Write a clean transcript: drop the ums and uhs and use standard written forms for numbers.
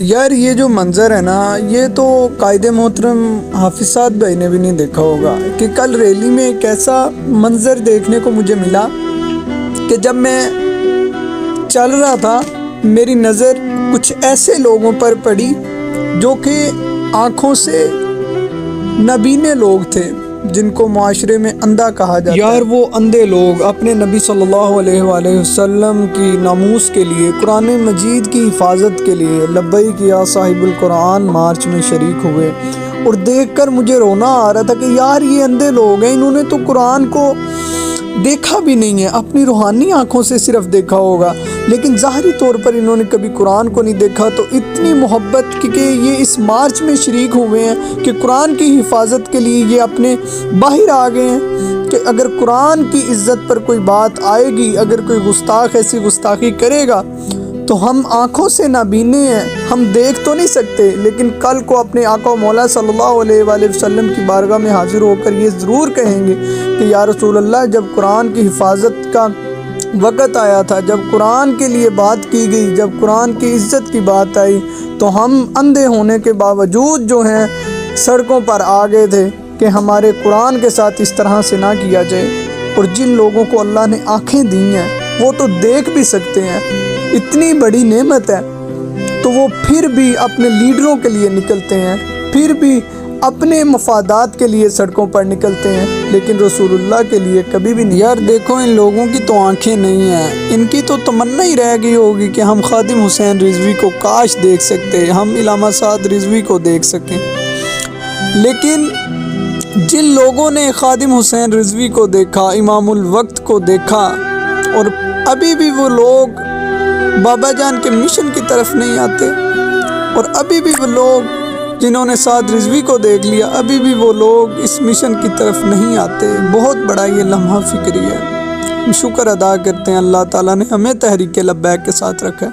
یار یہ جو منظر ہے نا، یہ تو قائد محترم حافظ سعد بھائی نے بھی نہیں دیکھا ہوگا کہ کل ریلی میں ایک ایسا منظر دیکھنے کو مجھے ملا کہ جب میں چل رہا تھا میری نظر کچھ ایسے لوگوں پر پڑی جو کہ آنکھوں سے نابینے لوگ تھے، جن کو معاشرے میں اندھا کہا جاتا ہے۔ یار وہ اندھے لوگ اپنے نبی صلی اللہ علیہ وآلہ وسلم کی ناموس کے لیے، قرآن مجید کی حفاظت کے لیے لبیک یا صاحب القرآن مارچ میں شریک ہوئے، اور دیکھ کر مجھے رونا آ رہا تھا کہ یار یہ اندھے لوگ ہیں، انہوں نے تو قرآن کو دیکھا بھی نہیں ہے، اپنی روحانی آنکھوں سے صرف دیکھا ہوگا، لیکن ظاہری طور پر انہوں نے کبھی قرآن کو نہیں دیکھا۔ تو اتنی محبت کہ یہ اس مارچ میں شریک ہوئے ہیں کہ قرآن کی حفاظت کے لیے یہ اپنے باہر آ گئے ہیں کہ اگر قرآن کی عزت پر کوئی بات آئے گی، اگر کوئی گستاخ ایسی گستاخی کرے گا تو ہم آنکھوں سے نابینے ہیں، ہم دیکھ تو نہیں سکتے، لیکن کل کو اپنے آقا مولا صلی اللہ علیہ وآلہ وسلم کی بارگاہ میں حاضر ہو کر یہ ضرور کہیں گے کہ یا رسول اللہ، جب قرآن کی حفاظت کا وقت آیا تھا، جب قرآن کے لیے بات کی گئی، جب قرآن کی عزت کی بات آئی تو ہم اندھے ہونے کے باوجود جو ہیں سڑکوں پر آ گئے تھے کہ ہمارے قرآن کے ساتھ اس طرح سے نہ کیا جائے۔ اور جن لوگوں کو اللہ نے آنکھیں دی ہیں وہ تو دیکھ بھی سکتے ہیں، اتنی بڑی نعمت ہے، تو وہ پھر بھی اپنے لیڈروں کے لیے نکلتے ہیں، پھر بھی اپنے مفادات کے لیے سڑکوں پر نکلتے ہیں، لیکن رسول اللہ کے لیے کبھی بھی نہیں۔ یار دیکھو ان لوگوں کی تو آنکھیں نہیں ہیں، ان کی تو تمنا ہی رہ گئی ہوگی کہ ہم خادم حسین رضوی کو کاش دیکھ سکتے، ہم علامہ سعد رضوی کو دیکھ سکیں، لیکن جن لوگوں نے خادم حسین رضوی کو دیکھا، امام الوقت کو دیکھا، اور ابھی بھی وہ لوگ بابا جان کے مشن کی طرف نہیں آتے، اور ابھی بھی وہ لوگ جنہوں نے سعد رضوی کو دیکھ لیا، ابھی بھی وہ لوگ اس مشن کی طرف نہیں آتے۔ بہت بڑا یہ لمحہ فکری ہے۔ شکر ادا کرتے ہیں اللہ تعالیٰ نے ہمیں تحریک لبیک کے ساتھ رکھا ہے۔